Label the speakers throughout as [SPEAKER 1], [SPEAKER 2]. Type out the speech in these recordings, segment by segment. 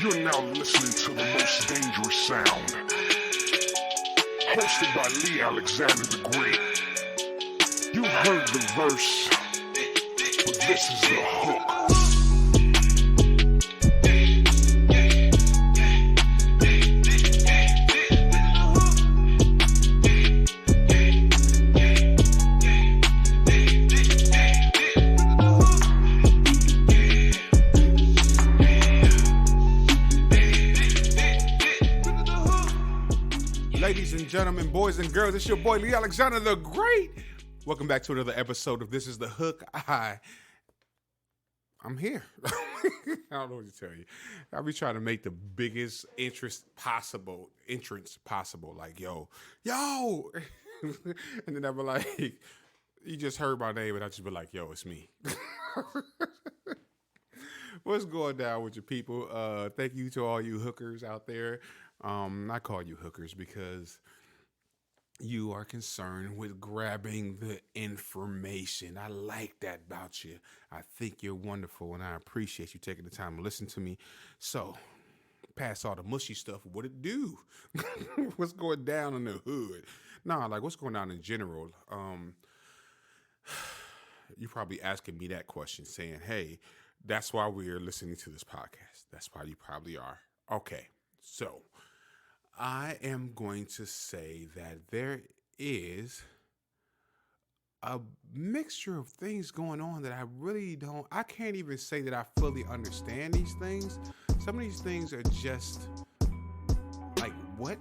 [SPEAKER 1] You're now listening to the most dangerous sound. Hosted by Lee Alexander the Great. You've heard the verse, but this is the hook.
[SPEAKER 2] Ladies and gentlemen, boys and girls, it's your boy Lee Alexander the Great. Welcome back to another episode of This is the Hook. I'm here. I don't know what to tell you. I'll be trying to make the biggest entrance possible. Like, yo. And then I'll be like, you just heard my name, and I'll just be like, yo, it's me. What's going down with your people? Thank you to all you hookers out there. I call you hookers because you are concerned with grabbing the information. I like that about you. I think you're wonderful, and I appreciate you taking the time to listen to me. So, past all the mushy stuff, what it do? What's going down in the hood? Nah, like what's going on in general? You're probably asking me that question, saying, hey, that's why we're listening to this podcast. That's why you probably are. Okay, so I am going to say that there is a mixture of things going on that I can't even say that I fully understand these things. Some of these things are just like, what?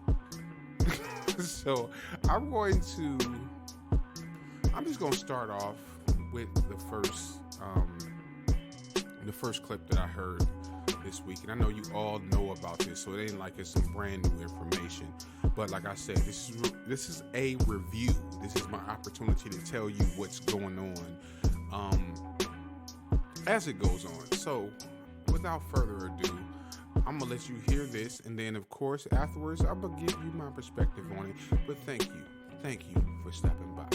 [SPEAKER 2] So I'm just going to start off with the first clip that I heard this week, and I know you all know about this, so it ain't like it's some brand new information. But like I said, this is a review. This is my opportunity to tell you what's going on as it goes on. So, without further ado, I'm gonna let you hear this, and then of course afterwards I'm gonna give you my perspective on it. But thank you for stopping by.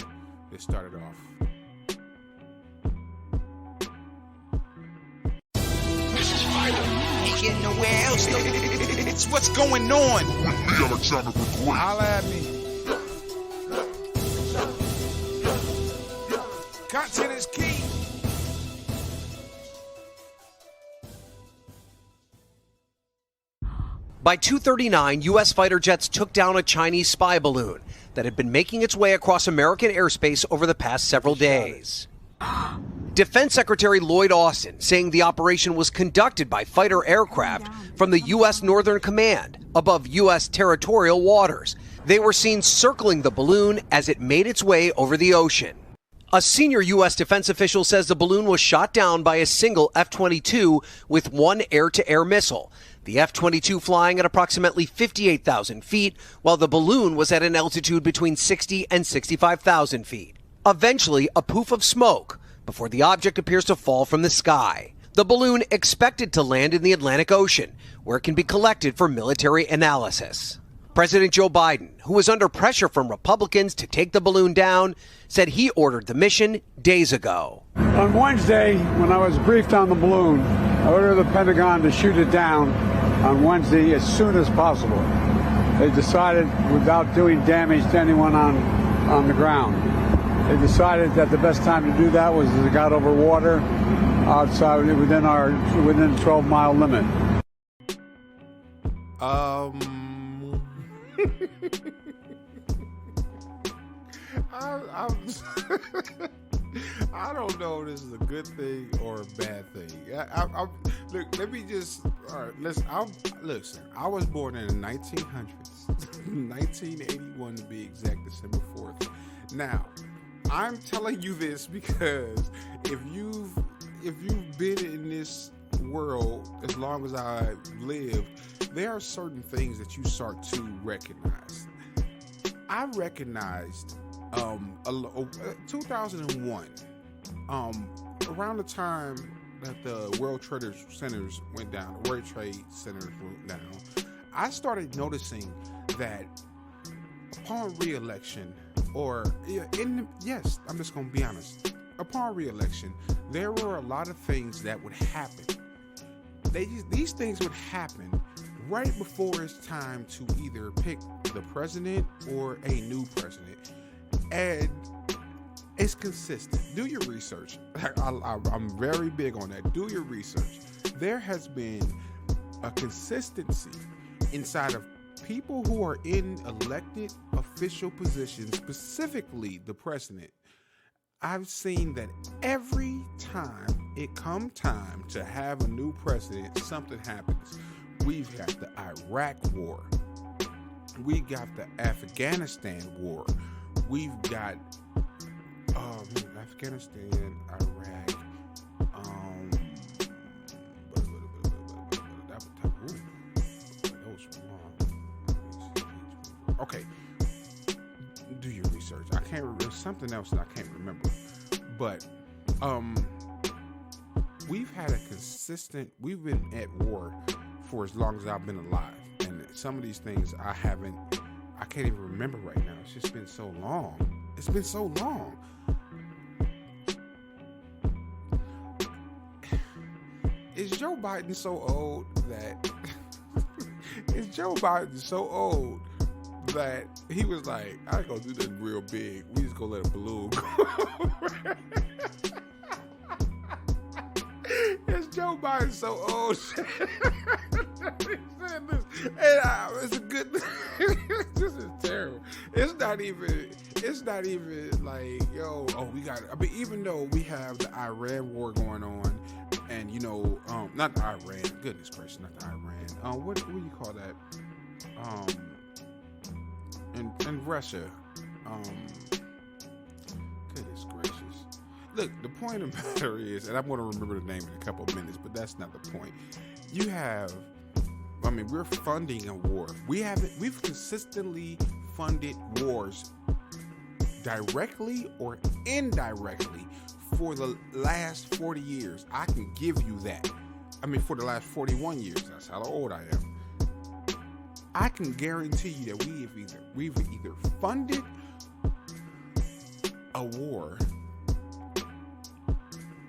[SPEAKER 2] Let's start it off.
[SPEAKER 3] Ain't getting nowhere else. It's what's going on.
[SPEAKER 1] With Lee Alexander the Great.
[SPEAKER 2] Holla at me.
[SPEAKER 3] Content is key.
[SPEAKER 4] By 2:39, U.S. fighter jets took down a Chinese spy balloon that had been making its way across American airspace over the past several days. Defense Secretary Lloyd Austin saying the operation was conducted by fighter aircraft from the U.S. Northern Command above U.S. territorial waters. They were seen circling the balloon as it made its way over the ocean. A senior U.S. defense official says the balloon was shot down by a single F-22 with one air-to-air missile. The F-22 flying at approximately 58,000 feet, while the balloon was at an altitude between 60 and 65,000 feet. Eventually, a poof of smoke before the object appears to fall from the sky. The balloon expected to land in the Atlantic Ocean, where it can be collected for military analysis. President Joe Biden, who was under pressure from Republicans to take the balloon down, said he ordered the mission days ago.
[SPEAKER 5] On Wednesday, when I was briefed on the balloon, I ordered the Pentagon to shoot it down on Wednesday as soon as possible. They decided, without doing damage to anyone on the ground, they decided that the best time to do that was as it got over water outside within the 12-mile limit.
[SPEAKER 2] I don't know if this is a good thing or a bad thing. Look, let me just. All right, listen. I was born in the 1900s, 1981 to be exact, December 4th. Now, I'm telling you this because if you've been in this world as long as I've lived, there are certain things that you start to recognize. I recognized 2001, around the time that the World Trade Centers went down, I started noticing that upon re-election, I'm just going to be honest, upon re-election, there were a lot of things that would happen these things would happen right before it's time to either pick the president or a new president, and it's consistent. Do your research. I'm very big on that. Do your research. There has been a consistency inside of people who are in elected official positions, specifically the president. I've seen that every time it come time to have a new president, something happens. We've got the Iraq War. We got the Afghanistan War. We've got Afghanistan, Iraq. Okay, do your research. I can't remember something else that I can't remember, but we've been at war for as long as I've been alive, and some of these things I can't even remember right now. It's just been so long. It's been so long. Is Joe Biden so old that he was like, I ain't gonna do this real big. We just gonna let a balloon go. Is Joe Biden so old? It's a good. This is terrible. It's not even like, yo. Oh, we got. I mean, even though we have the Iran war going on, and not the Iran. Goodness gracious, not the Iran. What do you call that? In Russia. Goodness gracious. Look, the point of the matter is, and I'm going to remember the name in a couple of minutes, but that's not the point. We're funding a war. We've consistently funded wars directly or indirectly for the last 40 years. I can give you that. For the last 41 years. That's how old I am. I can guarantee you that we've either funded a war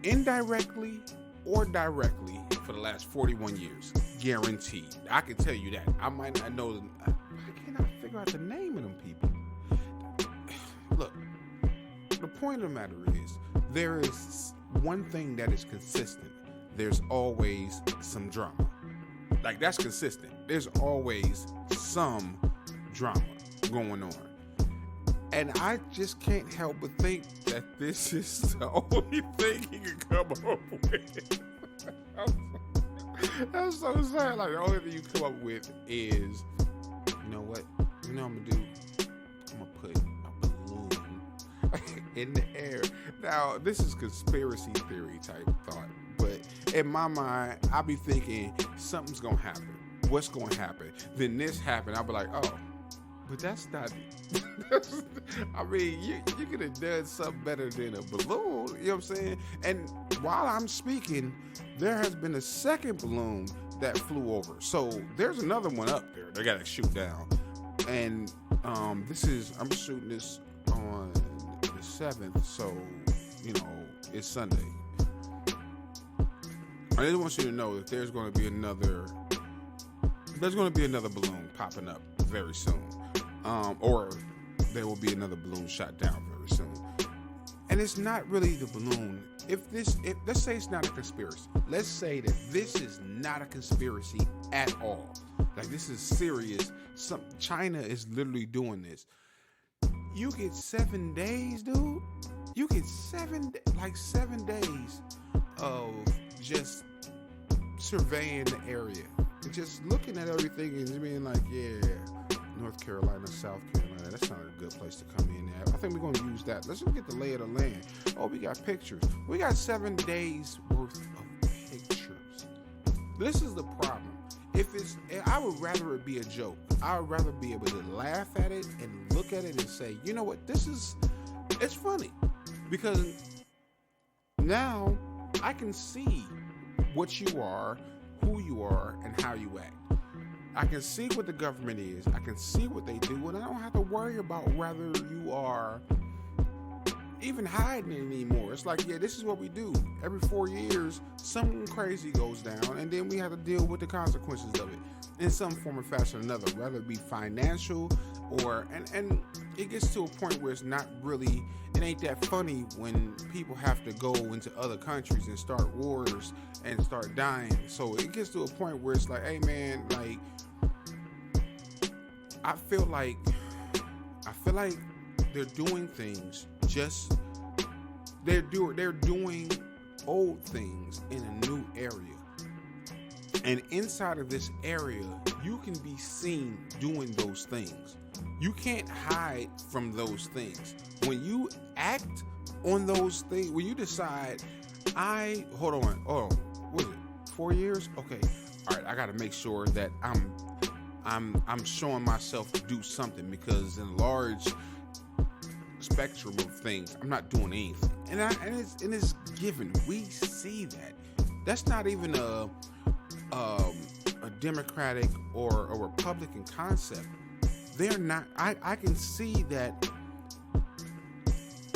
[SPEAKER 2] indirectly or directly for the last 41 years. Guaranteed. I can tell you that. I might not know. I cannot figure out the name of them people. Look, the point of the matter is, there is one thing that is consistent. There's always some drama. Like, that's consistent. There's always some drama going on. And I just can't help but think that this is the only thing he can come up with. That's so sad. Like, the only thing you come up with is, you know what? You know what I'm going to do? I'm going to put a balloon in the air. Now, this is conspiracy theory type thought. But in my mind, I'll be thinking something's going to happen. What's going to happen? Then this happened. I'll be like, oh, but that's not. You could have done something better than a balloon. You know what I'm saying? And while I'm speaking, there has been a second balloon that flew over. So there's another one up there. They got to shoot down. And I'm shooting this on the 7th. So, it's Sunday. I just want you to know that there's going to be another balloon popping up very soon, or there will be another balloon shot down very soon. And it's not really the balloon. Let's say it's not a conspiracy. Let's say that this is not a conspiracy at all. Like, this is serious. China is literally doing this. You get 7 days, dude. You get 7 days of just surveying the area, and just looking at everything and being like, yeah, North Carolina, South Carolina, that's not a good place to come in at. I think we're going to use that. Let's just get the lay of the land. Oh, we got pictures. We got 7 days worth of pictures. This is the problem. I would rather it be a joke. I would rather be able to laugh at it and look at it and say, you know what, it's funny. Because now I can see what you are, who you are, and how you act. I can see what the government is. I can see what they do, and I don't have to worry about whether you are even hiding it anymore. It's like, yeah, this is what we do. Every 4 years, something crazy goes down, and then we have to deal with the consequences of it in some form or fashion or another, whether it be financial or and it gets to a point where it's not really, it ain't that funny when people have to go into other countries and start wars and start dying. So it gets to a point where it's like, hey man, like I feel like they're doing things just they're doing old things in a new area. And inside of this area, you can be seen doing those things. You can't hide from those things. When you act on those things, when you decide, hold on, what is it, 4 years? Okay, all right, I got to make sure that I'm showing myself to do something, because in a large spectrum of things, I'm not doing anything. And it's given. We see that. That's not even a Democratic or a Republican concept. They're not. I can see that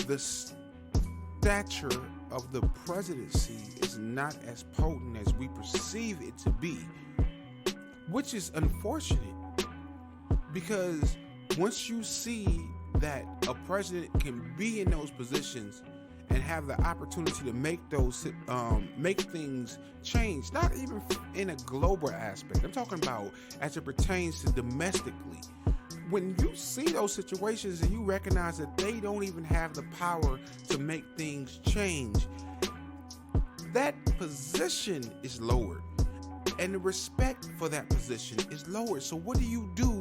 [SPEAKER 2] the stature of the presidency is not as potent as we perceive it to be, which is unfortunate, because once you see that a president can be in those positions and have the opportunity to make things change, not even in a global aspect. I'm talking about as it pertains to domestically. When you see those situations and you recognize that they don't even have the power to make things change, that position is lowered. And the respect for that position is lowered. So what do you do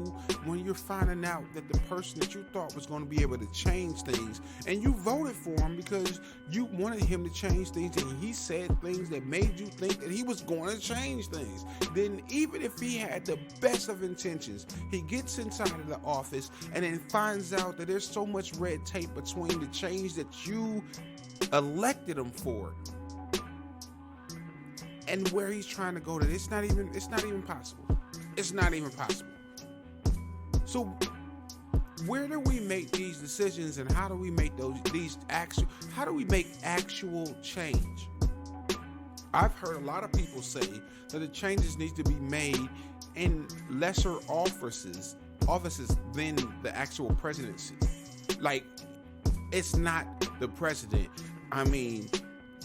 [SPEAKER 2] when you're finding out that the person that you thought was going to be able to change things, and you voted for him because you wanted him to change things, and he said things that made you think that he was going to change things? Then even if he had the best of intentions, he gets inside of the office and then finds out that there's so much red tape between the change that you elected him for and where he's trying to go to. It's not even possible. It's not even possible. So where do we make these decisions, and how do we make how do we make actual change? I've heard a lot of people say that the changes need to be made in lesser offices than the actual presidency. Like, it's not the president. I mean,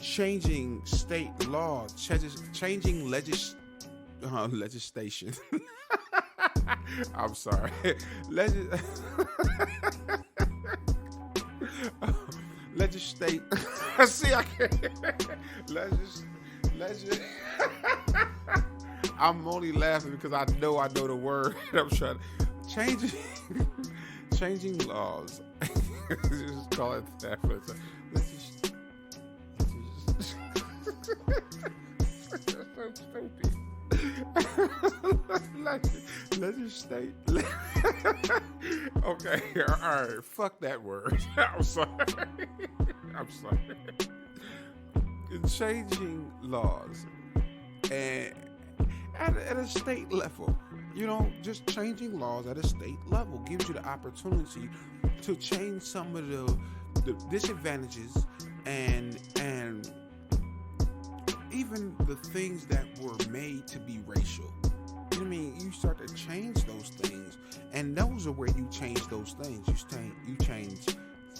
[SPEAKER 2] changing state law, changing legislation. I'm sorry. Legislate. See, I can't. I'm only laughing because I know the word. I'm trying to changing laws. Just call it that. So stupid. Legislate. Okay, all right. Fuck that word. I'm sorry. Changing laws and at a state level, just changing laws at a state level gives you the opportunity to change some of the disadvantages and even the things that were made to be racial. You know what I mean? You start to change those things, and those are where you change those things. You change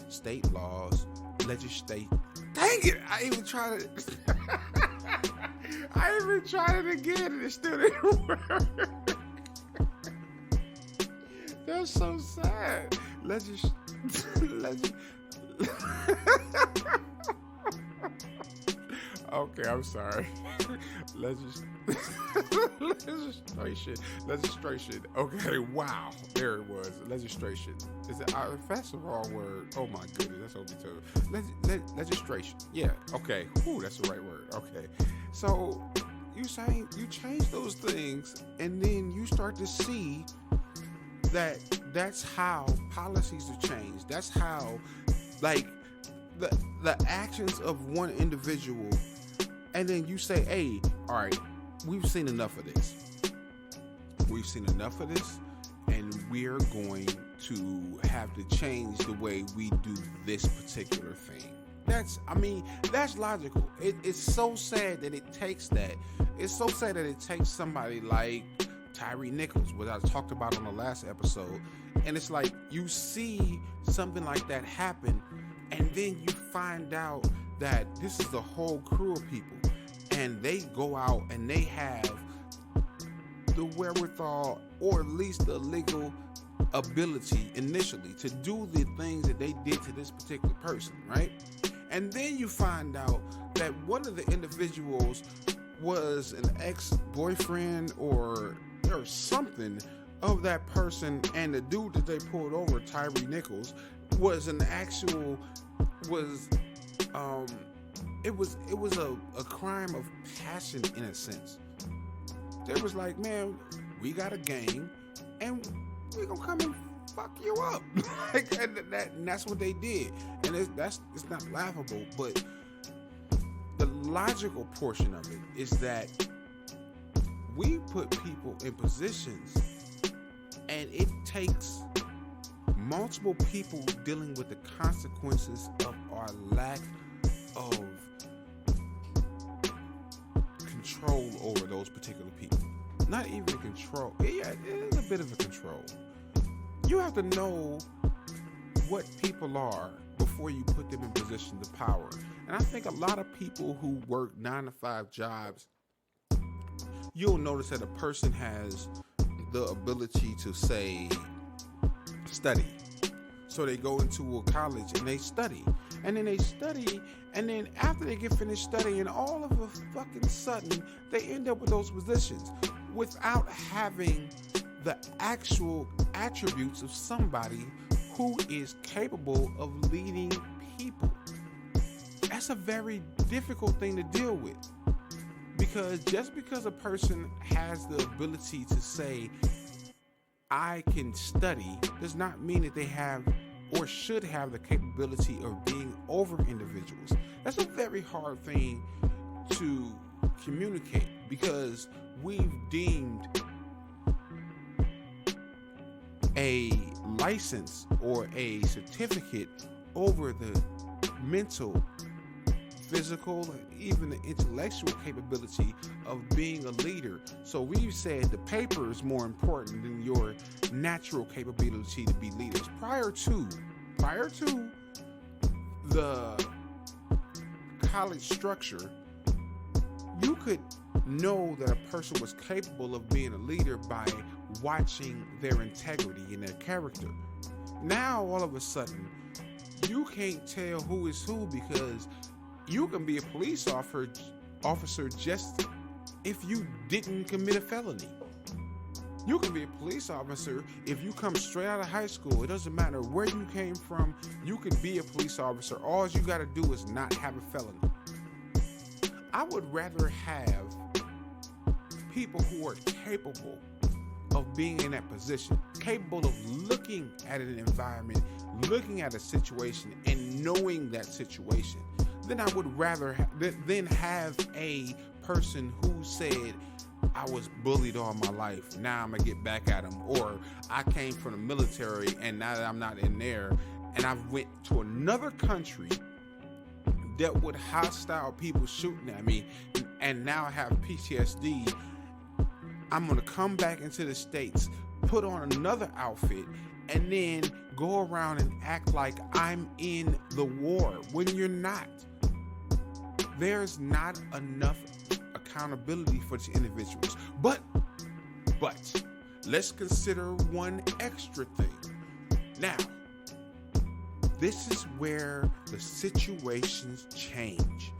[SPEAKER 2] state laws, legislate. Dang it! I even tried it. I even tried it again, and it still didn't work. That's so sad. Okay, I'm sorry. Legislation. Okay, wow. There it was. Legislation. If that's the wrong word, oh my goodness, that's what we told. Legislation. Yeah. Okay. Ooh, that's the right word. Okay. So you change those things, and then you start to see that that's how policies are changed. That's how, like, the actions of one individual. And then you say, hey, all right, we've seen enough of this. And we're going to have to change the way we do this particular thing. That's logical. It's so sad that it takes that. It's so sad that it takes somebody like Tyree Nichols, which I talked about on the last episode. And it's like you see something like that happen, and then you find out that this is the whole crew of people, and they go out and they have the wherewithal, or at least the legal ability initially to do the things that they did to this particular person, right? And then you find out that one of the individuals was an ex-boyfriend or something of that person, and the dude that they pulled over, Tyree Nichols, was an actual it was a crime of passion in a sense. They was like, man, we got a gang and we gonna come and fuck you up. and that's what they did. And it's not laughable, but the logical portion of it is that we put people in positions, and it takes multiple people dealing with the consequences of our lack of control over those particular people. Not even control. Yeah, it is a bit of a control. You have to know what people are before you put them in positions of power. And I think a lot of people who work 9-to-5 jobs, you'll notice that a person has the ability to, say, study. So they go into a college and they study. And then they study, and then after they get finished studying, all of a fucking sudden, they end up with those positions without having the actual attributes of somebody who is capable of leading people. That's a very difficult thing to deal with. Because just because a person has the ability to say, I can study, does not mean that they have or should have the capability of being over individuals. That's a very hard thing to communicate, because we've deemed a license or a certificate over the mental, physical, and even the intellectual capability of being a leader. So we've said the paper is more important than your natural capability to be leaders. Prior to the college structure, you could know that a person was capable of being a leader by watching their integrity and their character. Now, all of a sudden, you can't tell who is who, because you can be a police officer just if you didn't commit a felony. You can be a police officer if you come straight out of high school. It doesn't matter where you came from. You can be a police officer. All you got to do is not have a felony. I would rather have people who are capable of being in that position, capable of looking at an environment, looking at a situation, and knowing that situation. Then I would rather have a person who said, I was bullied all my life, now I'm gonna get back at them. Or I came from the military, and now that I'm not in there, and I went to another country, dealt with hostile people shooting at me, and now I have PTSD. I'm gonna come back into the States, put on another outfit, and then go around and act like I'm in the war when you're not. There's not enough accountability for these individuals. But let's consider one extra thing. Now, this is where the situations change.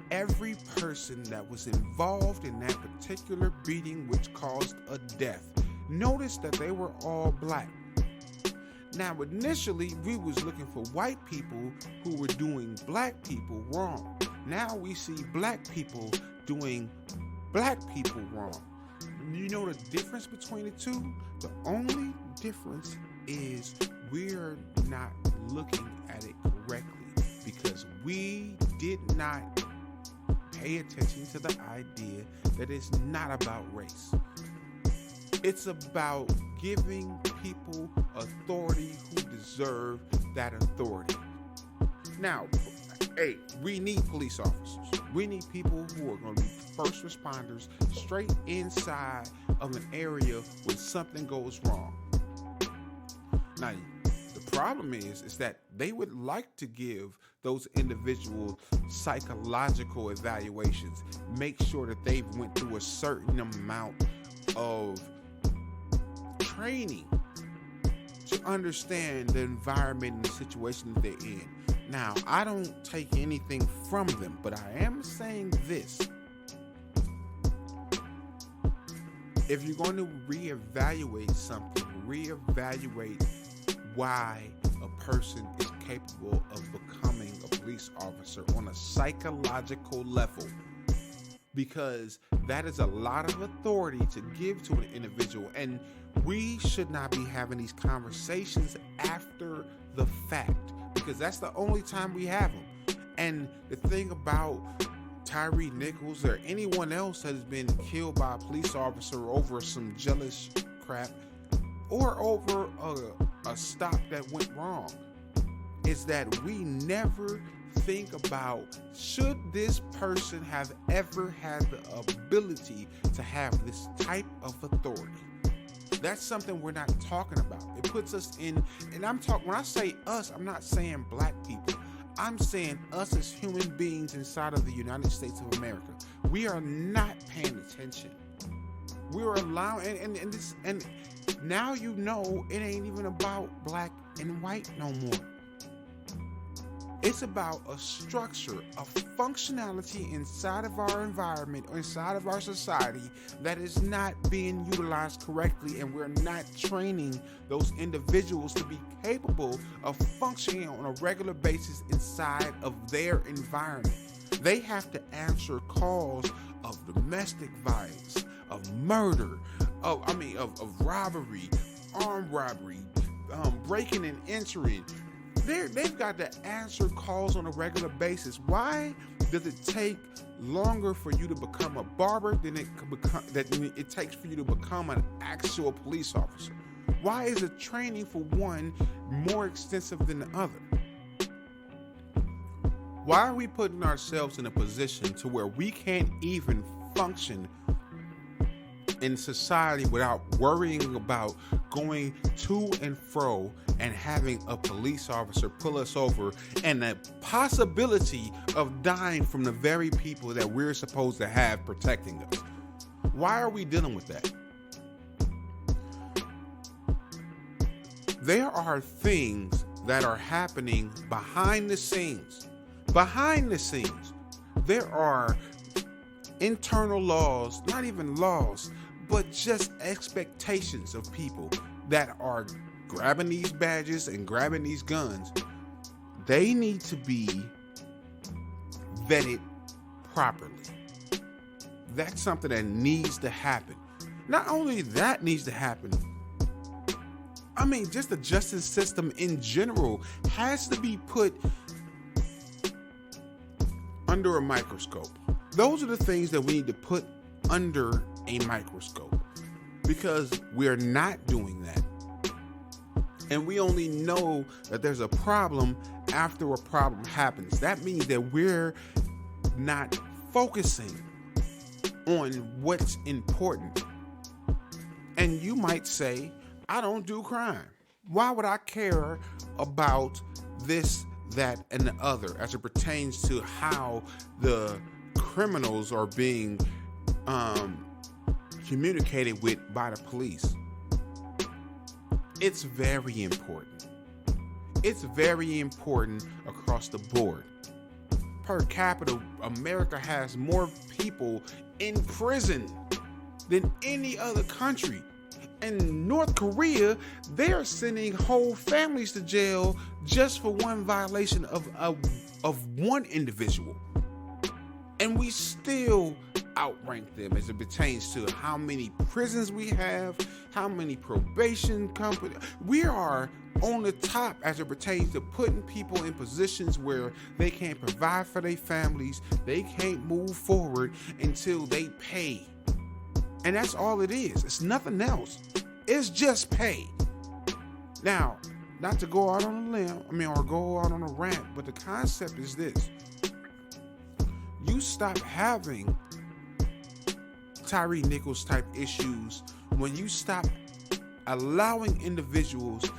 [SPEAKER 2] Every person that was involved in that particular beating, which caused a death, notice that they were all black. Now, initially, we was looking for white people who were doing black people wrong. Now we see black people doing black people wrong. You know the difference between the two? The only difference is we're not looking at it correctly, because we did not pay attention to the idea that it's not about race. It's about giving people authority who deserve that authority. Now, hey, we need police officers. We need people who are going to be first responders straight inside of an area when something goes wrong. Now, the problem is that they would like to give those individual psychological evaluations, make sure that they've went through a certain amount of training to understand the environment and the situation that they're in. Now, I don't take anything from them, but I am saying this. If you're going to reevaluate something, reevaluate why a person is capable of becoming a police officer on a psychological level, because that is a lot of authority to give to an individual, and we should not be having these conversations after the fact, because that's the only time we have them. And the thing about Tyree Nichols or anyone else that has been killed by a police officer over some jealous crap or over a stop that went wrong is that we never think about, should this person have ever had the ability to have this type of authority? That's something we're not talking about. It puts us in, and when I say us, I'm not saying black people. I'm saying us as human beings inside of the United States of America. We are not paying attention. We're allowing, and now you know it ain't even about black and white no more. It's about a structure, a functionality inside of our environment or inside of our society that is not being utilized correctly, and we're not training those individuals to be capable of functioning on a regular basis inside of their environment. They have to answer calls of domestic violence, of murder, of robbery, armed robbery, breaking and entering. They've got to answer calls on a regular basis. Why does it take longer for you to become a barber than it takes for you to become an actual police officer? Why is the training for one more extensive than the other? Why are we putting ourselves in a position to where we can't even function in society without worrying about going to and fro and having a police officer pull us over and the possibility of dying from the very people that we're supposed to have protecting us? Why are we dealing with that? There are things that are happening behind the scenes. Behind the scenes, there are internal laws, not even laws, but just expectations of people that are grabbing these badges and grabbing these guns. They need to be vetted properly. That's something that needs to happen. Not only that needs to happen, I mean, just the justice system in general has to be put under a microscope. Those are the things that we need to put under a microscope, because we're not doing that. And we only know that there's a problem after a problem happens. That means that we're not focusing on what's important. And you might say, I don't do crime. Why would I care about this, that, and the other as it pertains to how the criminals are being communicated with by the police? It's very important. It's very important across the board. Per capita, America has more people in prison than any other country. In North Korea, they're sending whole families to jail just for one violation of one individual. And we still outrank them as it pertains to how many prisons we have, how many probation companies. We are on the top as it pertains to putting people in positions where they can't provide for their families, they can't move forward until they pay. And that's all it is. It's nothing else. It's just pay. Now, not to go out on a limb, or go out on a rant, but the concept is this. You stop having Tyree Nichols type issues when you stop allowing individuals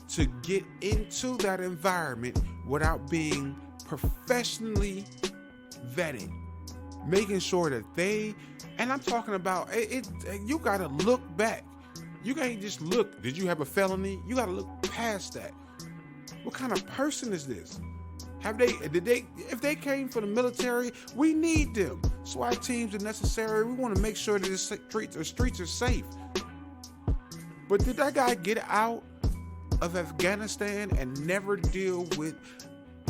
[SPEAKER 2] to get into that environment without being professionally vetted, making sure that and I'm talking about you gotta look back. You can't just look, did you have a felony? You gotta look past that. What kind of person is this? If they came from the military, we need them. SWAT teams are necessary. We want to make sure that the streets are safe. But did that guy get out of Afghanistan and never deal with,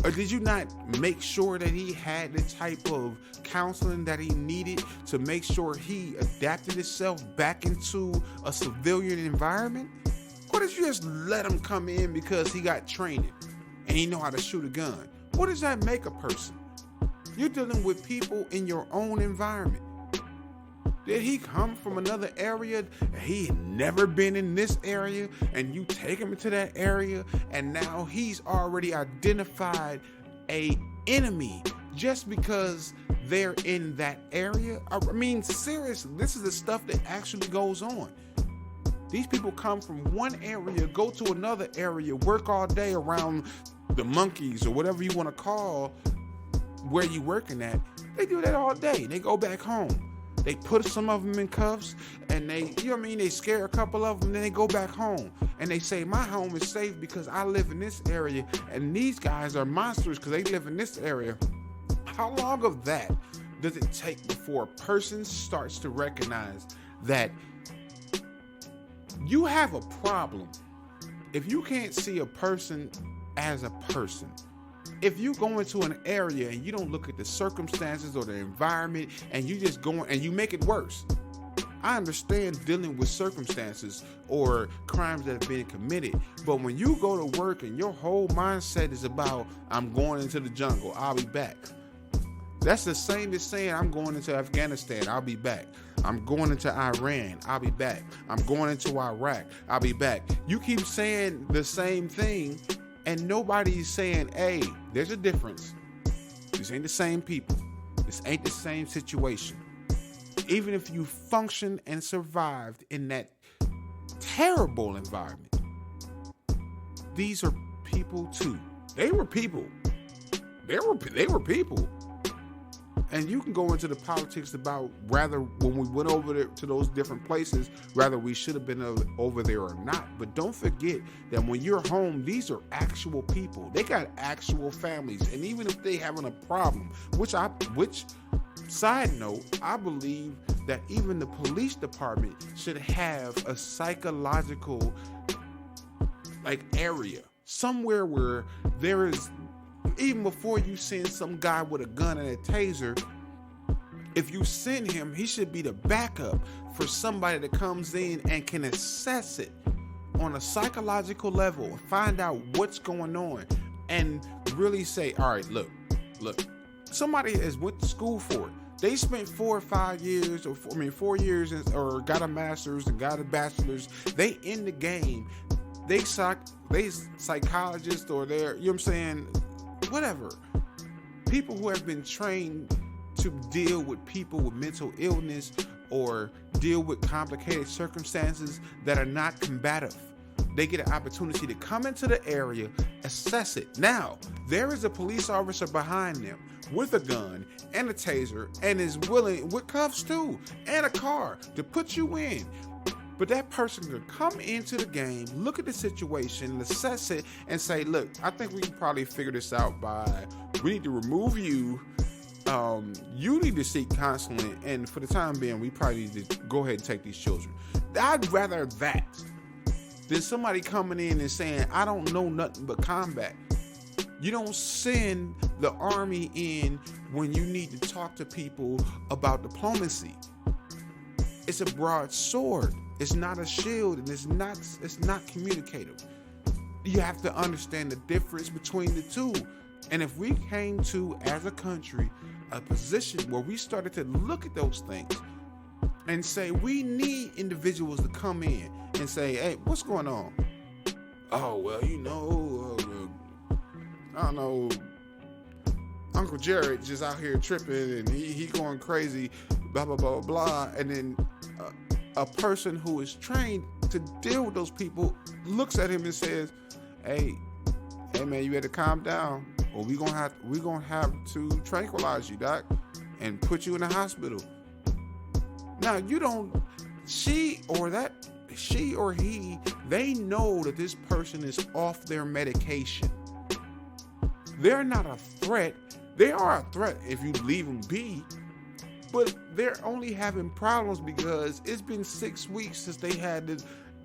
[SPEAKER 2] or did you not make sure that he had the type of counseling that he needed to make sure he adapted himself back into a civilian environment? Or did you just let him come in because he got training and he know how to shoot a gun? What does that make a person? You're dealing with people in your own environment. Did he come from another area and he had never been in this area, and you take him into that area and now he's already identified a enemy just because they're in that area? I mean, seriously, this is the stuff that actually goes on. These people come from one area, go to another area, work all day around the monkeys or whatever you want to call where you working at. They do that all day. They go back home. They put some of them in cuffs and they scare a couple of them, and then they go back home and they say, my home is safe because I live in this area, and these guys are monsters because they live in this area. How long of that does it take before a person starts to recognize that you have a problem if you can't see a person as a person? If you go into an area and you don't look at the circumstances or the environment and you just go and you make it worse. I understand dealing with circumstances or crimes that have been committed, but when you go to work and your whole mindset is about, I'm going into the jungle, I'll be back. That's the same as saying, I'm going into Afghanistan, I'll be back. I'm going into Iran, I'll be back. I'm going into Iraq, I'll be back. You keep saying the same thing, and nobody's saying, hey, there's a difference. This ain't the same people. This ain't the same situation. Even if you function and survived in that terrible environment, these are people too. They were people. They were people. And you can go into the politics about rather when we went over there to those different places, whether we should have been over there or not. But don't forget that when you're home, these are actual people. They got actual families. And even if they having a problem, which side note, I believe that even the police department should have a psychological area somewhere where there is, even before you send some guy with a gun and a taser, if you send him, he should be the backup for somebody that comes in and can assess it on a psychological level and find out what's going on and really say, all right, look, somebody has went to school for it. They spent 4 or 5 years, 4 years, or got a master's and got a bachelor's. They in the game. They psychologists, or they're, you know what I'm saying, whatever. People who have been trained to deal with people with mental illness or deal with complicated circumstances that are not combative. They get an opportunity to come into the area, assess it. Now, there is a police officer behind them with a gun and a taser and is willing, with cuffs too, and a car to put you in. But that person could come into the game, look at the situation, assess it, and say, look, I think we can probably figure this out by, we need to remove you. You need to seek counseling, and for the time being, we probably need to go ahead and take these children. I'd rather that than somebody coming in and saying, I don't know nothing but combat. You don't send the army in when you need to talk to people about diplomacy. It's a broadsword. It's not a shield, and it's not communicative. You have to understand the difference between the two. And if we came to, as a country, a position where we started to look at those things, and say, we need individuals to come in and say, hey, what's going on? Oh, well, I don't know, Uncle Jared just out here tripping and he going crazy, blah, blah, blah, blah. And then a person who is trained to deal with those people looks at him and says, hey man, you better calm down, or we're gonna have to tranquilize you, doc, and put you in the hospital. Now, she or he, they know that this person is off their medication. They're not a threat. They are a threat if you leave them be, but they're only having problems because it's been 6 weeks since they had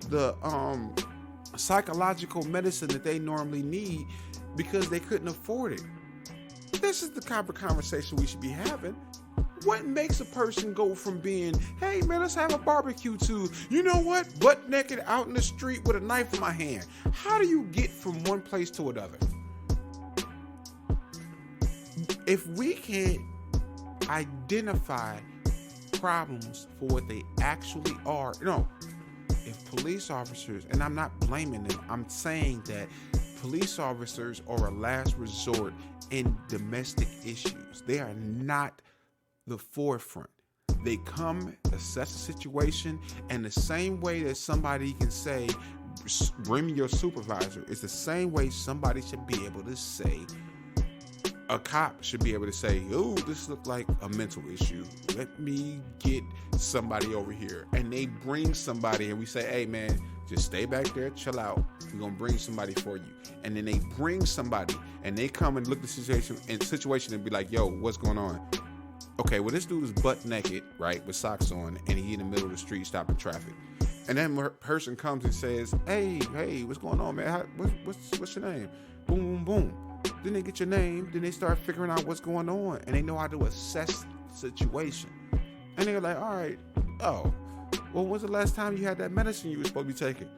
[SPEAKER 2] the psychological medicine that they normally need because they couldn't afford it. This is the kind of conversation we should be having. What makes a person go from being, hey man, let's have a barbecue, to, you know what, butt naked out in the street with a knife in my hand? How do you get from one place to another? If we can't identify problems for what they actually are, if police officers, and I'm not blaming them, I'm saying that police officers are a last resort in domestic issues. They are not the forefront. They come, assess the situation, and the same way that somebody can say, bring me your supervisor, is the same way somebody should be able to say, a cop should be able to say, oh, this looks like a mental issue. Let me get somebody over here. And they bring somebody and we say, hey man, just stay back there, chill out. We're going to bring somebody for you. And then they bring somebody and they come and look at the situation and be like, yo, what's going on? Okay, well, this dude is butt naked, right, with socks on, and he in the middle of the street stopping traffic. And then a person comes and says, hey, what's going on, man? What's your name? Boom, boom, boom. Then they get your name. Then they start figuring out what's going on, and they know how to assess the situation. And they're like, all right, well, when's the last time you had that medicine you were supposed to be taking?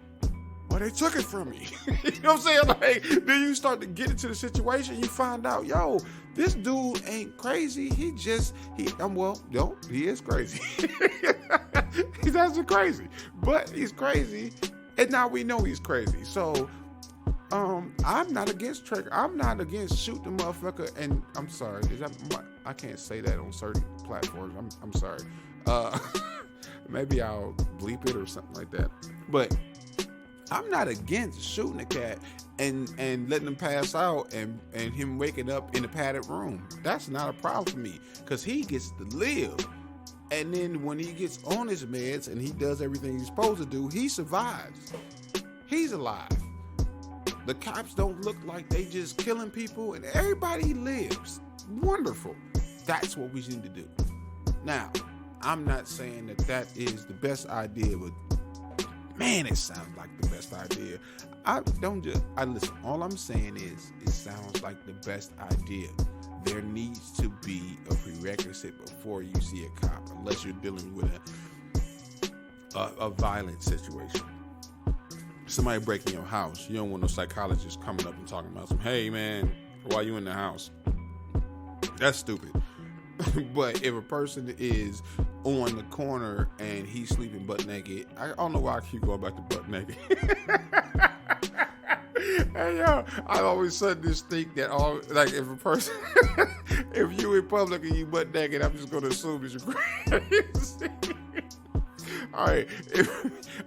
[SPEAKER 2] Well, they took it from me. You know what I'm saying? Like, then you start to get into the situation. You find out, yo, this dude ain't crazy. He is crazy. He's actually crazy, but he's crazy, and now we know he's crazy. So, I'm not against trigger. I'm not against shoot the motherfucker. And I'm sorry, I can't say that on certain platforms. I'm sorry. Maybe I'll bleep it or something like that. But I'm not against shooting a cat and letting him pass out and him waking up in a padded room. That's not a problem for me, because he gets to live. And then when he gets on his meds and he does everything he's supposed to do, he survives. He's alive. The cops don't look like they just killing people, and everybody lives. Wonderful. That's what we need to do. Now, I'm not saying that is the best idea, but man, it sounds like the best idea. Listen, all I'm saying is it sounds like the best idea. There needs to be a prerequisite before you see a cop, unless you're dealing with a violent situation. Somebody breaking your house. You don't want no psychologist coming up and talking about some, hey man, why you in the house? That's stupid. But if a person is on the corner and he's sleeping butt naked, I don't know why I keep going back to butt naked. Hey yo, I always said this thing that if a person, if you in public and you butt naked, I'm just gonna assume it's crazy. All right,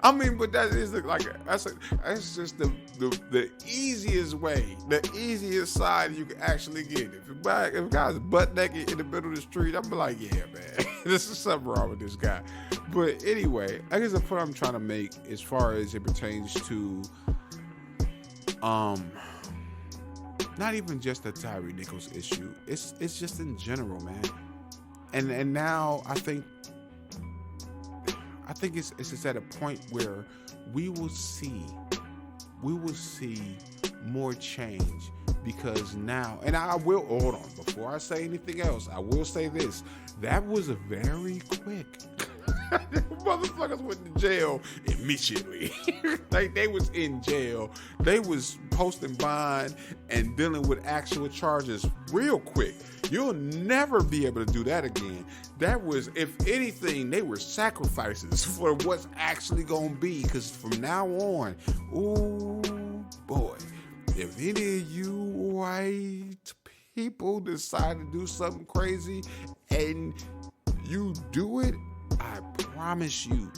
[SPEAKER 2] but that is that's just the easiest way, the easiest side you can actually get. If a guy's butt naked in the middle of the street, I'm like, yeah, man, this is something wrong with this guy. But anyway, I guess the point I'm trying to make, as far as it pertains to, not even just the Tyree Nichols issue, it's just in general, man. And now I think it's just at a point where we will see more change, because now, and I will, hold on, before I say anything else, I will say this: that was a very quick. Motherfuckers went to jail immediately. Like, they was in jail. They was posting bond and dealing with actual charges real quick. You'll never be able to do that again. That was, if anything, they were sacrifices for what's actually going to be. Because from now on, ooh, boy, if any of you white people decide to do something crazy and you do it, I promise you,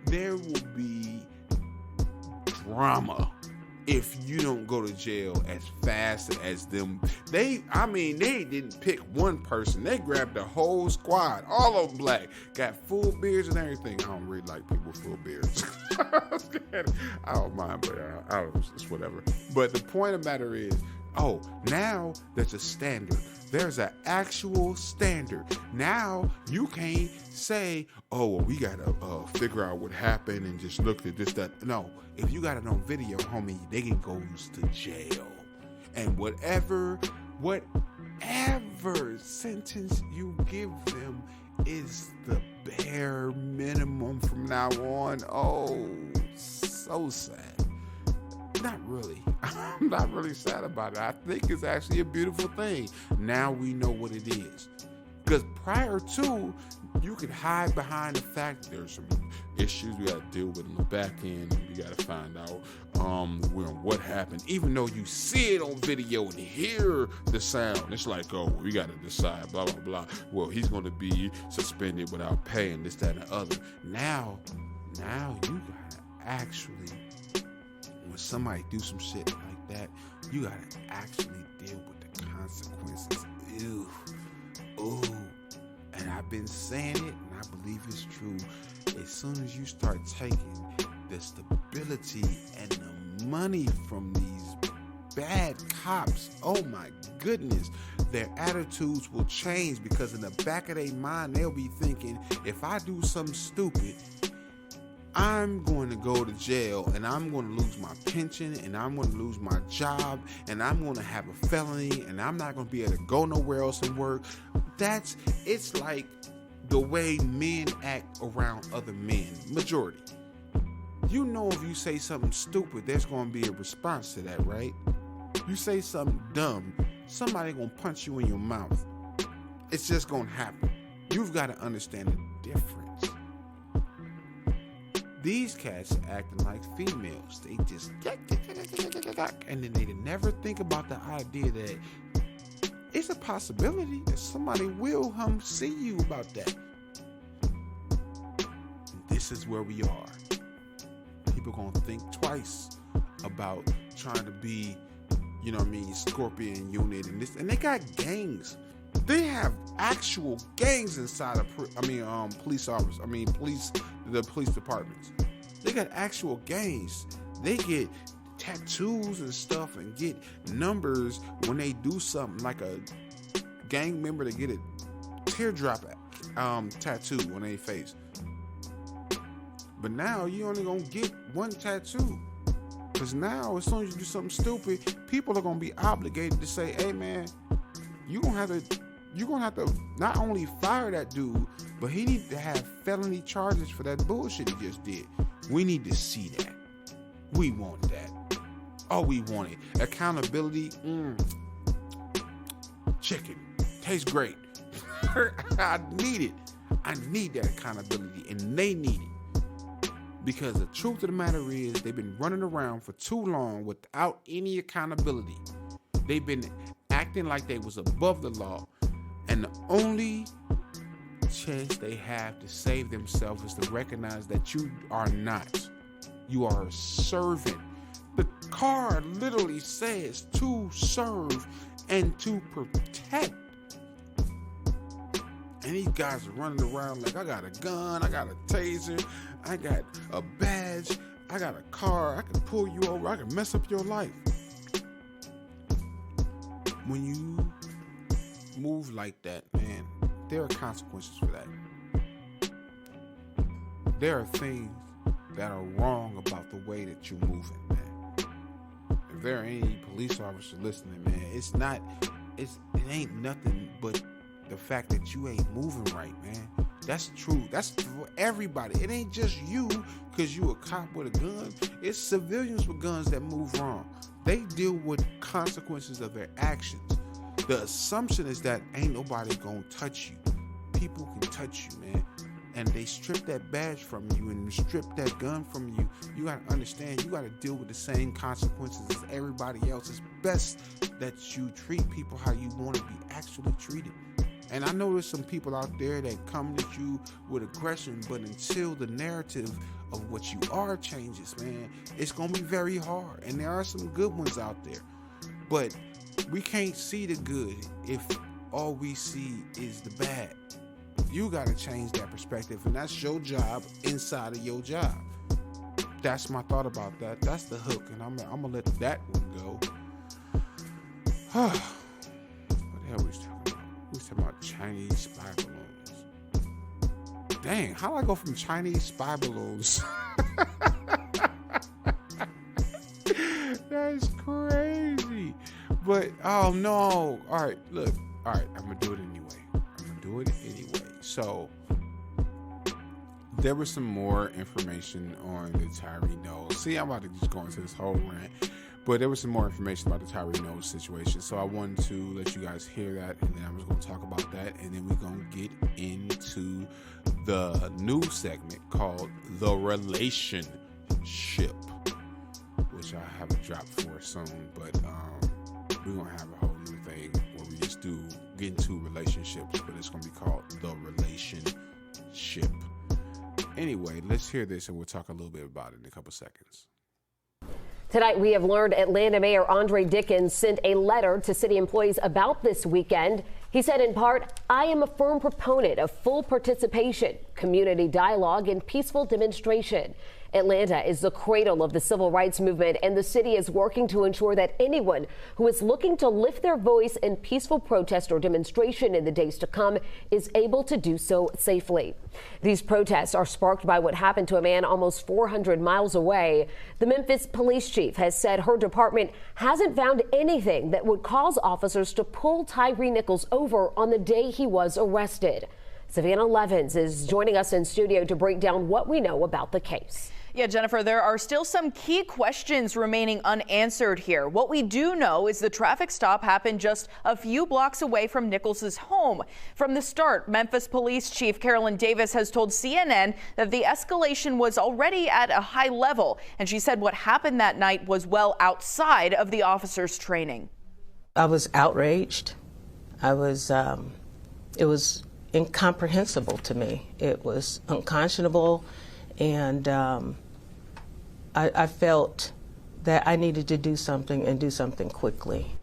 [SPEAKER 2] there will be drama if you don't go to jail as fast as them. They didn't pick one person. They grabbed the whole squad, all of them black, got full beards and everything. I don't really like people with full beards. I don't mind, but it's whatever. But the point of the matter is, now there's a standard. There's an actual standard. Now you can't say, we gotta figure out what happened and just look at this, that. No, if you got it on video, homie, they can go to jail. And whatever sentence you give them is the bare minimum from now on. Oh, so sad. Not really. I'm not really sad about it. I think it's actually a beautiful thing. Now we know what it is. Because prior to, you could hide behind the fact that there's some issues we got to deal with in the back end, and we got to find out what happened. Even though you see it on video and hear the sound, it's like, we got to decide, blah, blah, blah. Well, he's going to be suspended without paying this, that, and the other. Now you got to actually, when somebody do some shit like that, you got to actually deal with the consequences. Ew. Ooh. And I've been saying it, and I believe it's true. As soon as you start taking the stability and the money from these bad cops, oh my goodness, their attitudes will change, because in the back of their mind, they'll be thinking, if I do something stupid, I'm going to go to jail, and I'm going to lose my pension, and I'm going to lose my job, and I'm going to have a felony, and I'm not going to be able to go nowhere else and work. It's like the way men act around other men, majority. You know, if you say something stupid, there's going to be a response to that, right? You say something dumb, somebody going to punch you in your mouth. It's just going to happen. You've got to understand the difference. These cats are acting like females. They just, and then they never think about the idea that it's a possibility that somebody will see you about that. And this is where we are. People gonna think twice about trying to be, Scorpion unit and this, and they got gangs. They have actual gangs inside of, police officers. The police departments. They got actual gangs. They get tattoos and stuff and get numbers when they do something, like a gang member to get a teardrop tattoo on their face. But now you only gonna get one tattoo, because now as soon as you do something stupid, people are gonna be obligated to say, hey man, you're gonna have to not only fire that dude, but he needs to have felony charges for that bullshit he just did. We need to see that. We want that. Oh, we want it. Accountability. Chicken. Tastes great. I need it. I need that accountability, and they need it. Because the truth of the matter is, they've been running around for too long without any accountability. They've been acting like they was above the law, and the only chance they have to save themselves is to recognize that you are not. You are a servant. The card literally says to serve and to protect. And these guys are running around like, I got a gun, I got a taser, I got a badge, I got a car, I can pull you over, I can mess up your life. When you move like that, man, there are consequences for that. There are things that are wrong about the way that you're moving, man. If there are any police officers listening, man, it ain't nothing but the fact that you ain't moving right, man. That's true. That's for everybody. It ain't just you because you a cop with a gun. It's civilians with guns that move wrong. They deal with consequences of their actions. the assumption is that ain't nobody gonna touch you. People can touch you, man. And they strip that badge from you and strip that gun from you. You gotta understand, you gotta deal with the same consequences as everybody else. It's best that you treat people how you want to be actually treated. And I know there's some people out there that come at you with aggression, but until the narrative of what you are changes, man, it's gonna be very hard. And there are some good ones out there, but we can't see the good if all we see is the bad. You got to change that perspective, and that's your job inside of your job. That's my thought about that. That's the hook, and I'm gonna let that one go. What the hell we was talking about? We was talking about Chinese spy balloons. Dang, how do I go from Chinese spy balloons? That's crazy. But, oh no. All right, look. All right, I'm going to do it anyway. So, there was some more information on the Tyree Knowles. See, I'm about to just go into this whole rant. But there was some more information about the Tyree Knowles situation. So I wanted to let you guys hear that. And then I was going to talk about that. And then we're going to get into the new segment called The Relationship, which I have a drop for soon. But we're going to have a whole new thing where we just get into relationships. But it's going to be called The Relationship. Anyway, let's hear this and we'll talk a little bit about it in a couple seconds.
[SPEAKER 6] Tonight, we have learned Atlanta Mayor Andre Dickens sent a letter to city employees about this weekend. He said in part, "I am a firm proponent of full participation, community dialogue, and peaceful demonstration. Atlanta is the cradle of the civil rights movement, and the city is working to ensure that anyone who is looking to lift their voice in peaceful protest or demonstration in the days to come is able to do so safely." These protests are sparked by what happened to a man almost 400 miles away. The Memphis police chief has said her department hasn't found anything that would cause officers to pull Tyree Nichols over on the day he was arrested. Savannah Levins is joining us in studio to break down what we know about the case.
[SPEAKER 7] Yeah, Jennifer, there are still some key questions remaining unanswered here. What we do know is the traffic stop happened just a few blocks away from Nichols' home. From the start, Memphis Police Chief Carolyn Davis has told CNN that the escalation was already at a high level, and she said what happened that night was well outside of the officers' training.
[SPEAKER 8] I was outraged. It was incomprehensible to me. It was unconscionable. And I felt that I needed to do something and do something quickly.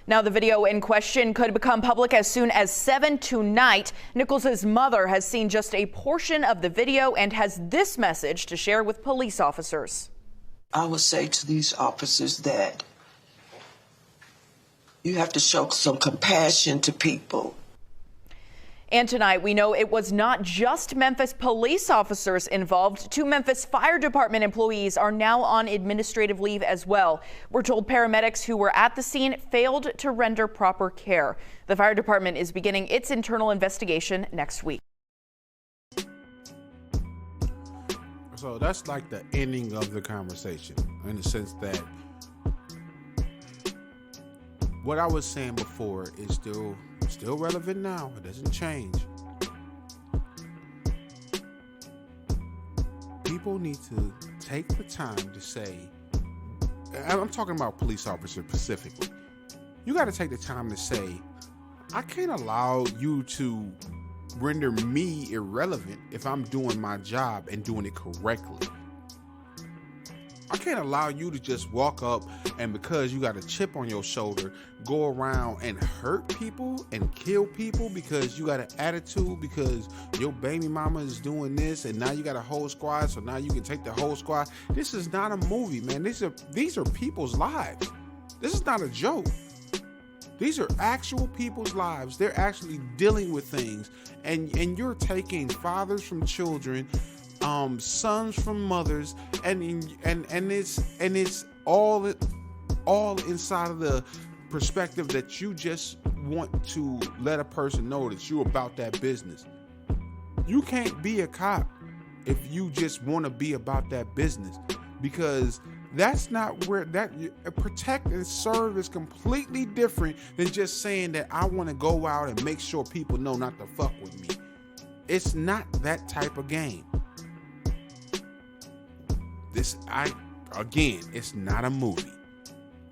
[SPEAKER 7] Now, the video in question could become public as soon as 7 tonight. Nichols' mother has seen just a portion of the video and has this message to share with police officers.
[SPEAKER 9] I would say to these officers that you have to show some compassion to people.
[SPEAKER 7] And tonight, we know it was not just Memphis police officers involved. 2 Memphis Fire Department employees are now on administrative leave as well. We're told paramedics who were at the scene failed to render proper care. The fire department is beginning its internal investigation next week.
[SPEAKER 2] So that's like the ending of the conversation in the sense that what I was saying before is still relevant now. It doesn't change. People need to take the time to say, I'm talking about police officers specifically. You got to take the time to say, I can't allow you to render me irrelevant if I'm doing my job and doing it correctly. I can't allow you to just walk up and because you got a chip on your shoulder, go around and hurt people and kill people because you got an attitude because your baby mama is doing this and now you got a whole squad, so now you can take the whole squad. This is not a movie, man. These are people's lives. This is not a joke. These are actual people's lives. They're actually dealing with things, and you're taking fathers from children, sons from mothers, and it's all inside of the perspective that you just want to let a person know that you about that business. You can't be a cop if you just want to be about that business, because That's not where that protect and serve is completely different than just saying that I want to go out and make sure people know not to fuck with me. It's not that type of game. It's not a movie.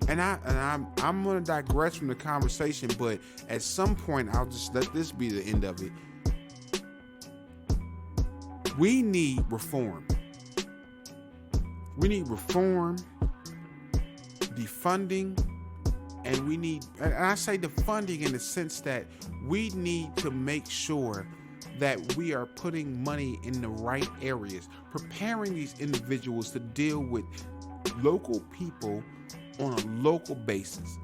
[SPEAKER 2] And I'm gonna digress from the conversation, but at some point I'll just let this be the end of it. We need reform. We need reform, defunding, and I say defunding in the sense that we need to make sure that we are putting money in the right areas, preparing these individuals to deal with local people on a local basis.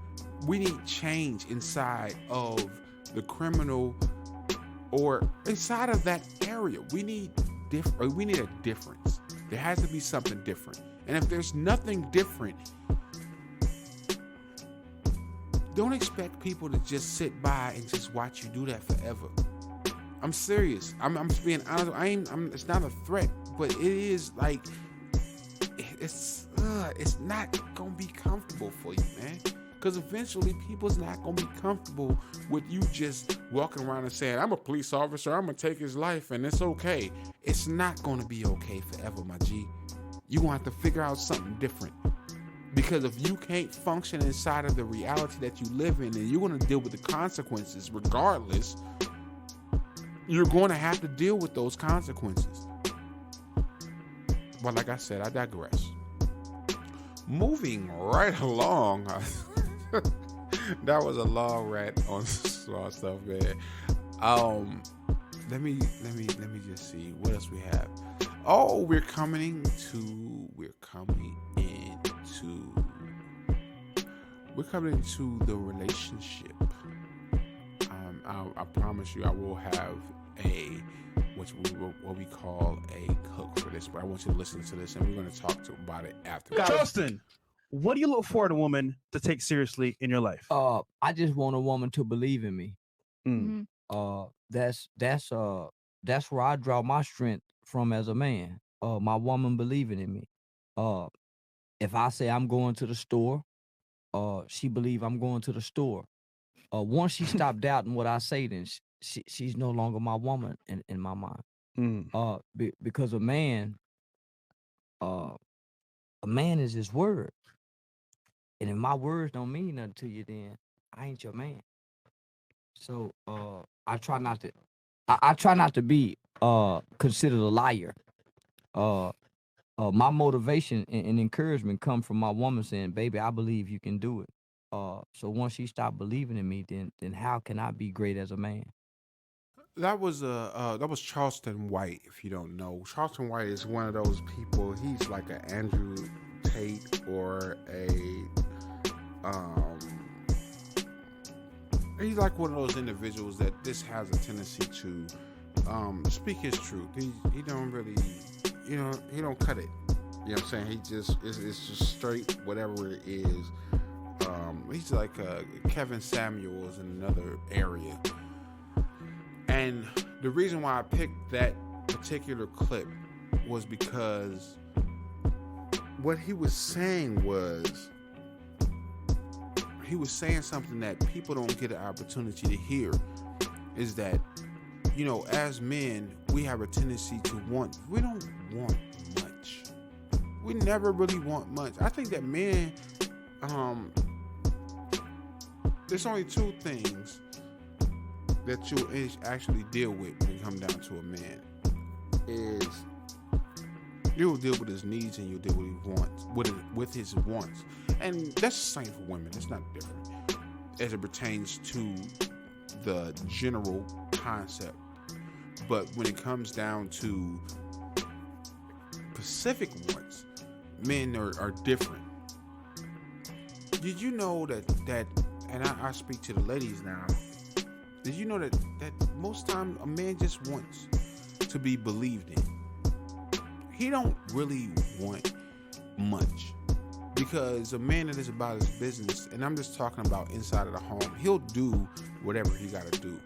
[SPEAKER 2] We need change inside of the criminal or inside of that area. We need a difference. There has to be something different. And if there's nothing different, don't expect people to just sit by and just watch you do that forever. I'm serious. I'm just being honest. It's not a threat, but it is like it's not gonna be comfortable for you, man. Because eventually people's not gonna be comfortable with you just walking around and saying, I'm a police officer, I'm gonna take his life and it's okay. It's not gonna be okay forever, my G. You're gonna have to figure out something different. Because if you can't function inside of the reality that you live in, and you're gonna deal with the consequences regardless, you're gonna have to deal with those consequences. But like I said, I digress. Moving right along. That was a long rant on small stuff, man. Let me just see what else we have. Oh, we're coming into the relationship. I promise you, I will have what we call a hook for this, but I want you to listen to this, and we're going to talk about it after.
[SPEAKER 10] Justin, what do you look for in a woman to take seriously in your life?
[SPEAKER 11] I just want a woman to believe in me. That's where I draw my strength from as a man. My woman believing in me. If I say I'm going to the store, she believe I'm going to the store. Once she stopped doubting what I say, then she's no longer my woman in my mind. Because a man is his word. And if my words don't mean nothing to you, then I ain't your man. So I try not to be considered a liar. My motivation and encouragement come from my woman saying, baby, I believe you can do it. So once she stopped believing in me, then how can I be great as a man?
[SPEAKER 2] That was Charleston White. If you don't know, Charleston White is one of those people. He's like an Andrew Tate or he's like one of those individuals that this has a tendency to speak his truth. He don't really, he don't cut it. You know what I'm saying? He just it's just straight whatever it is. He's like Kevin Samuels in another area. And the reason why I picked that particular clip was because what he was saying was, he was saying something that people don't get an opportunity to hear, is that, as men, we have a tendency to we don't want much. We never really want much. I think that men, there's only two things that you actually deal with when you come down to a man. Is you'll deal with his needs and you'll deal with his wants, with his wants. And that's the same for women. It's not different as it pertains to the general concept. But when it comes down to specific wants, men are different. Did you know that and I speak to the ladies now, did you know that most time a man just wants to be believed in? He don't really want much, because a man that is about his business, and I'm just talking about inside of the home, he'll do whatever he got to do.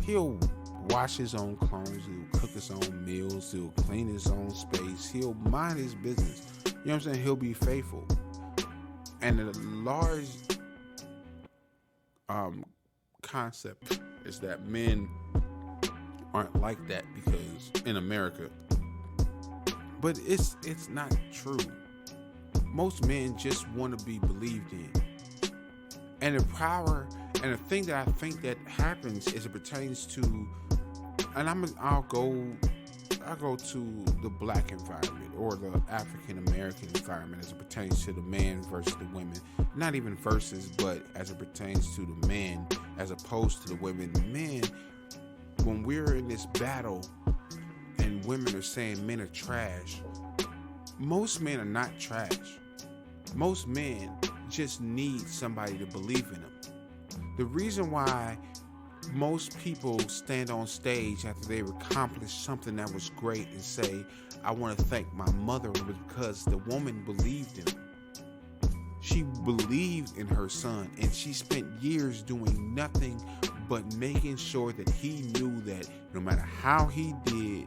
[SPEAKER 2] He'll wash his own clothes, he'll cook his own meals, he'll clean his own space, he'll mind his business. You know You know what I'm saying? He'll be faithful. And the large concept is that men aren't like that because in America. But it's not true. Most men just want to be believed in. And the power and the thing that I think that happens is it pertains to, and I'll go to the black environment or the African American environment as it pertains to the man versus the women. Not even versus, but as it pertains to the men as opposed to the women. The men, when we're in this battle and women are saying men are trash, most men are not trash. Most men just need somebody to believe in them. The reason why most people stand on stage after they've accomplished something that was great and say, I want to thank my mother, was because the woman believed in him. She believed in her son, and she spent years doing nothing but making sure that he knew that no matter how he did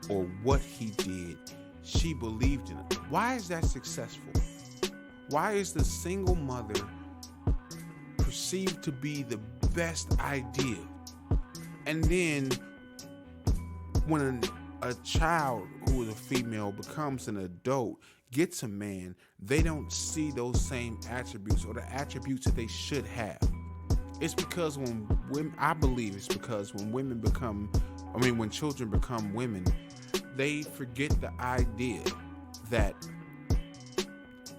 [SPEAKER 2] or what he did, she believed in him. Why is that successful? Why is the single mother perceived to be the best idea? And then when a child who is a female becomes an adult, gets a man, they don't see those same attributes or the attributes that they should have. It's because when when children become women, they forget the idea that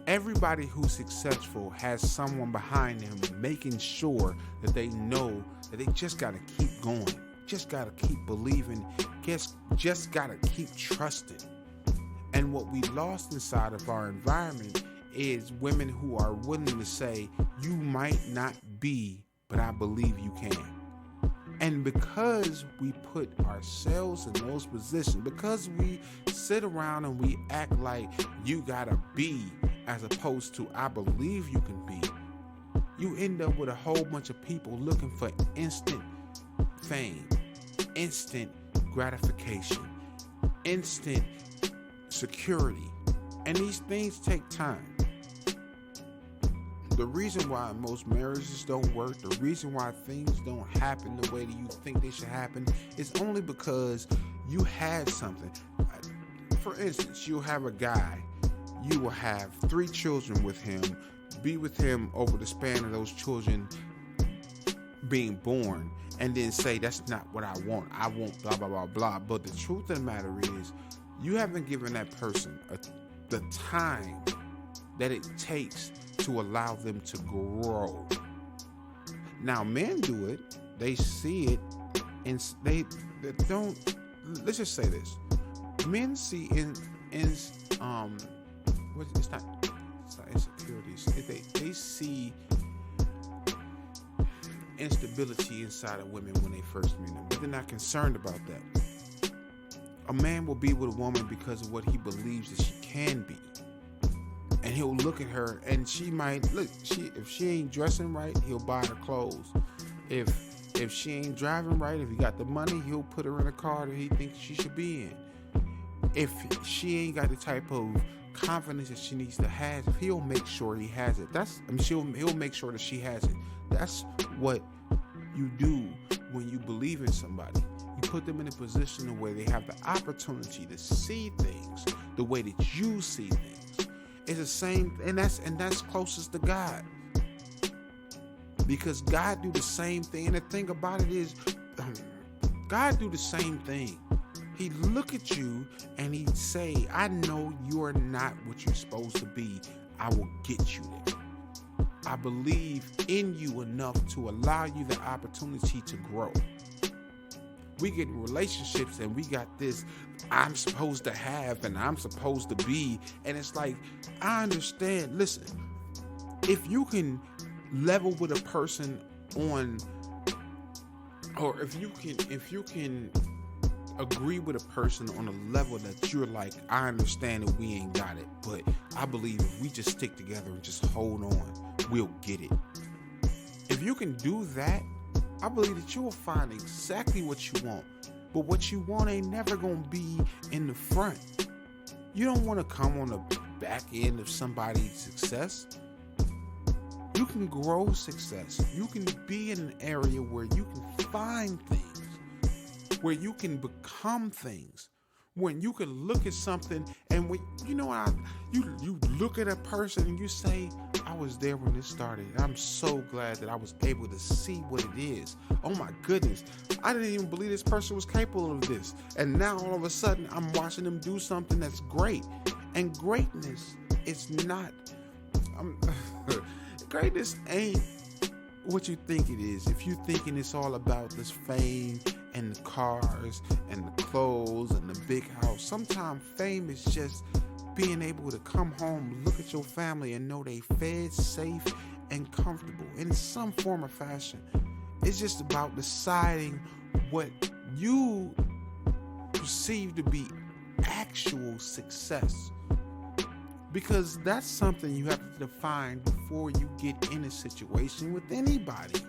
[SPEAKER 2] everybody who's successful has someone behind them making sure that they know that they just got to keep going, just got to keep believing, just got to keep trusting. And what we lost inside of our environment is women who are willing to say, you might not be, but I believe you can. And because we put ourselves in those positions, because we sit around and we act like you gotta be as opposed to I believe you can be, you end up with a whole bunch of people looking for instant fame, instant gratification, instant security. And these things take time. The reason why most marriages don't work, the reason why things don't happen the way that you think they should happen, is only because you had something. For instance, you'll have a guy, you will have 3 children with him, be with him over the span of those children being born, and then say, that's not what I want blah, blah, blah, blah. But the truth of the matter is, you haven't given that person the time that it takes to allow them to grow. Now, men do it, they see it, and they don't. Let's just say this: men see it's not insecurities. They see instability inside of women when they first meet them, but they're not concerned about that. A man will be with a woman because of what he believes that she can be. And he'll look at her, and she might look. If she ain't dressing right, he'll buy her clothes. If she ain't driving right, if he got the money, he'll put her in a car that he thinks she should be in. If she ain't got the type of confidence that she needs to have, he'll make sure he has it. He'll make sure that she has it. That's what you do when you believe in somebody. You put them in a position where they have the opportunity to see things the way that you see things. It's the same, and that's closest to God, because God do the same thing. And the thing about it is, God do the same thing. He look at you and he say, I know you are not what you're supposed to be. I will get you there. I believe in you enough to allow you the opportunity to grow. We get in relationships and we got this I'm supposed to have and I'm supposed to be, and it's like, I understand. Listen, if you can level with a person on, or if you can agree with a person on a level that you're like, I understand that we ain't got it, but I believe if we just stick together and just hold on, we'll get it. If you can do that, I believe that you will find exactly what you want. But what you want ain't never gonna be in the front. You don't want to come on back end of somebody's success. You can grow success. You can be in an area where you can find things, where you can become things, when you can look at something and when you look at a person and you say, I was there when this started. I'm so glad that I was able to see what it is. Oh my goodness, I didn't even believe this person was capable of this, and now all of a sudden I'm watching them do something that's great. And greatness is not greatness ain't what you think it is. If you're thinking it's all about this fame and the cars and the clothes and the big house, sometimes fame is just being able to come home, look at your family and know they fed, safe, and comfortable in some form or fashion. It's just about deciding what you perceive to be actual success. Because that's something you have to define before you get in a situation with anybody.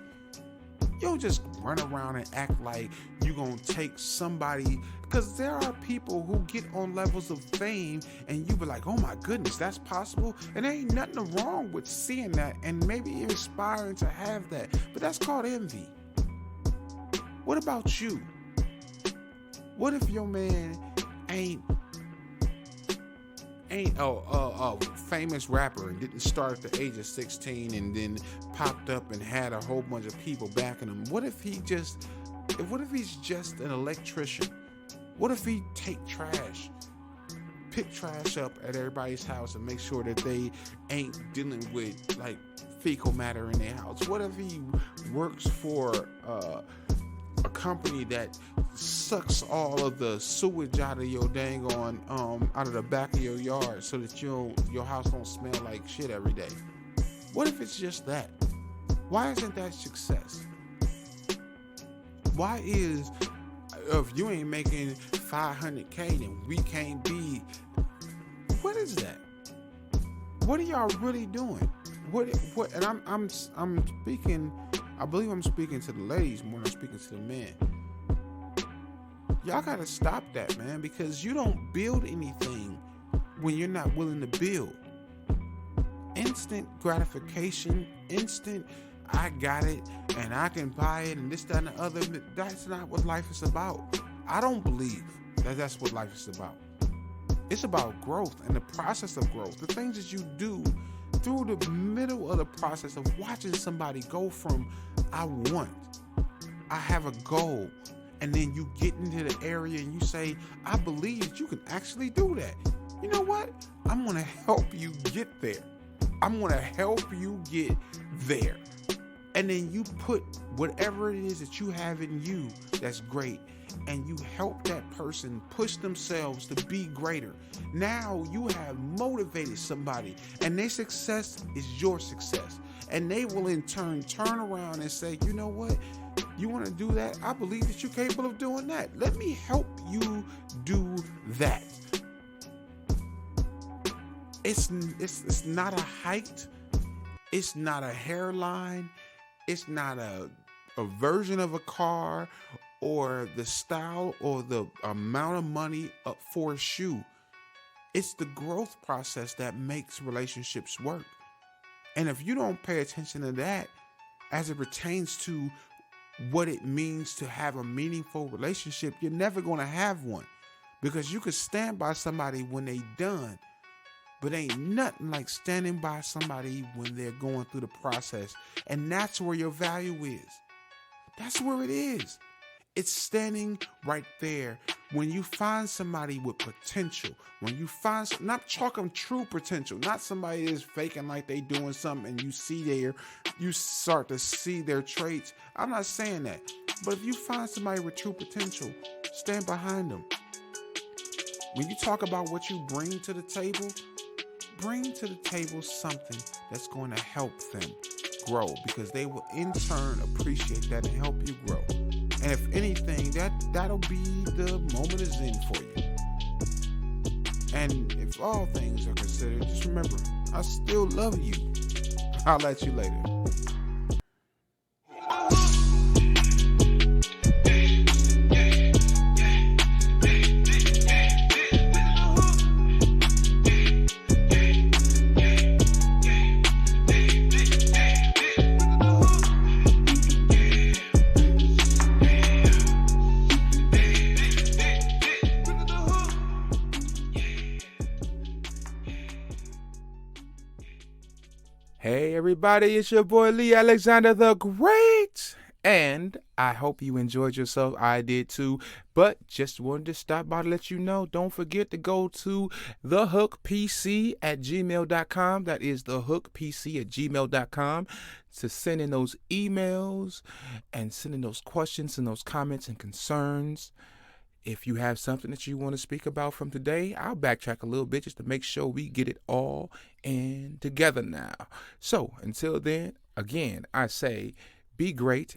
[SPEAKER 2] You don't just run around and act like you're going to take somebody, because there are people who get on levels of fame and you be like, oh my goodness, that's possible. And there ain't nothing wrong with seeing that and maybe aspiring to have that. But that's called envy. What about you? What if your man ain't a famous rapper and didn't start at the age of 16 and then popped up and had a whole bunch of people backing him? What if he's just an electrician? What if he pick trash up at everybody's house and make sure that they ain't dealing with like fecal matter in their house? What if he works for a company that sucks all of the sewage out of your out of the back of your yard so that your house don't smell like shit every day? What if it's just that? Why isn't that success? Why is, if you ain't making $500K, then we can't be? What is that? What are y'all really doing? What? And I'm speaking. I believe I'm speaking to the ladies more than I'm speaking to the men. Y'all gotta stop that, man, because you don't build anything when you're not willing to build. Instant gratification, I got it and I can buy it and this, that, and the other. That's not what life is about. I don't believe that that's what life is about. It's about growth and the process of growth. The things that you do through the middle of the process of watching somebody go from I have a goal, and then you get into the area and you say, I believe that you can actually do that. You know what? I'm going to help you get there. I'm going to help you get there. And then you put whatever it is that you have in you that's great, and you help that person push themselves to be greater. Now you have motivated somebody, and their success is your success. And they will in turn turn around and say, you know what? You want to do that? I believe that you're capable of doing that. Let me help you do that. It's not a height. It's not a hairline. It's not a version of a car or the style or the amount of money up for a shoe. It's the growth process that makes relationships work. And if you don't pay attention to that as it pertains to what it means to have a meaningful relationship, you're never going to have one, because you could stand by somebody when they done, but ain't nothing like standing by somebody when they're going through the process. And that's where your value is. That's where it is. It's standing right there. When you find somebody with potential, when you find, not talking true potential, not somebody that's faking like they doing something and you start to see their traits. I'm not saying that. But if you find somebody with true potential, stand behind them. When you talk about what you bring to the table, bring to the table something that's going to help them grow, because they will in turn appreciate that and help you grow. And if anything, that'll be the moment of zen for you. And if all things are considered, just remember, I still love you. I'll at you later.
[SPEAKER 12] Hey everybody, it's your boy Lee Alexander the Great, and I hope you enjoyed yourself. I did too, but just wanted to stop by to let you know, don't forget to go to thehookpc@gmail.com. That is thehookpc@gmail.com to send in those emails and send in those questions and those comments and concerns. If you have something that you want to speak about from today, I'll backtrack a little bit just to make sure we get it all in together now. So until then, again, I say be great,